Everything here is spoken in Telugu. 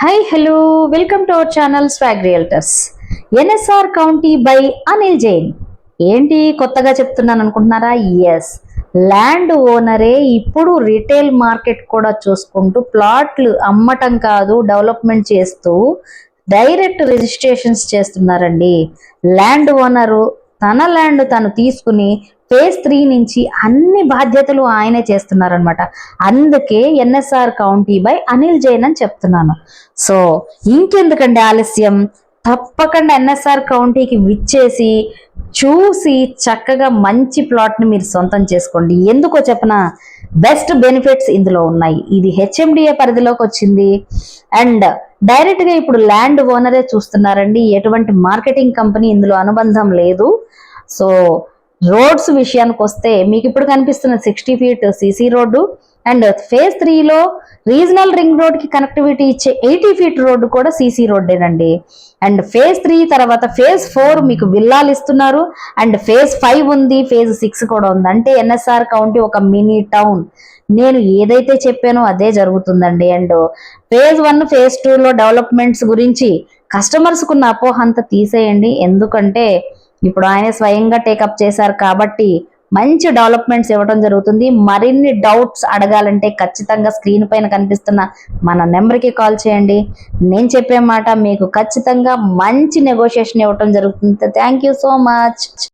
Hi hello welcome to our channel swag realtors. NSR county by Anil Jain. ఏంటి కొత్తగా చెప్తున్నాను అనుకుంటున్నారా? ఎస్, ల్యాండ్ ఓనరే ఇప్పుడు రిటైల్ మార్కెట్ కూడా చూసుకుంటూ ప్లాట్లు అమ్మటం కాదు, డెవలప్మెంట్ చేస్తూ డైరెక్ట్ రిజిస్ట్రేషన్స్ చేస్తున్నారండి. ల్యాండ్ ఓనరు తన ల్యాండ్ తను తీసుకుని ఫేజ్ 3 నుంచి అన్ని బాధ్యతలు ఆయనే చేస్తున్నారనమాట. అందుకే NSR county by Anil Jain అని చెప్తున్నాను. సో ఇంకెందుకండి ఆలస్యం, తప్పకుండా ఎన్ఎస్ఆర్ కౌంటీకి విచ్చేసి చూసి చక్కగా మంచి ప్లాట్ని మీరు సొంతం చేసుకోండి. ఎందుకో చెప్పనా, బెస్ట్ బెనిఫిట్స్ ఇందులో ఉన్నాయి. ఇది హెచ్ఎండిఏ పరిధిలోకి వచ్చింది అండ్ డైరెక్ట్గా ఇప్పుడు ల్యాండ్ ఓనరే చూస్తున్నారండి. ఎటువంటి మార్కెటింగ్ కంపెనీ ఇందులో అనుబంధం లేదు. సో రోడ్స్ విషయానికి వస్తే మీకు ఇప్పుడు కనిపిస్తున్న 60 feet CC road and phase 3లో రీజనల్ రింగ్ రోడ్ కి కనెక్టివిటీ ఇచ్చే 80 ఫీట్ రోడ్డు కూడా సిసి రోడ్డేనండి. అండ్ ఫేజ్ 3 తర్వాత ఫేజ్ 4 మీకు విల్లాలు ఇస్తున్నారు అండ్ ఫేజ్ 5 ఉంది, ఫేజ్ 6 కూడా ఉంది. అంటే ఎన్ఎస్ఆర్ కౌంటీ ఒక మినీ టౌన్. నేను ఏదైతే చెప్పానో అదే జరుగుతుందండి. అండ్ ఫేజ్ 1 ఫేజ్ 2లో డెవలప్మెంట్స్ గురించి కస్టమర్స్ కున్న అపోహ అంతా తీసేయండి. ఎందుకంటే ఇప్పుడు ఆయన స్వయంగా టేకప్ చేశారు కాబట్టి మంచి డెవలప్మెంట్స్ ఇవ్వడం జరుగుతుంది. మరిన్ని డౌట్స్ అడగాలంటే ఖచ్చితంగా స్క్రీన్ పైన కనిపిస్తున్న మన నెంబర్కి కాల్ చేయండి. నేను చెప్పే మాట మీకు ఖచ్చితంగా మంచి నెగోషియేషన్ ఇవ్వడం జరుగుతుంది. Thank you so much.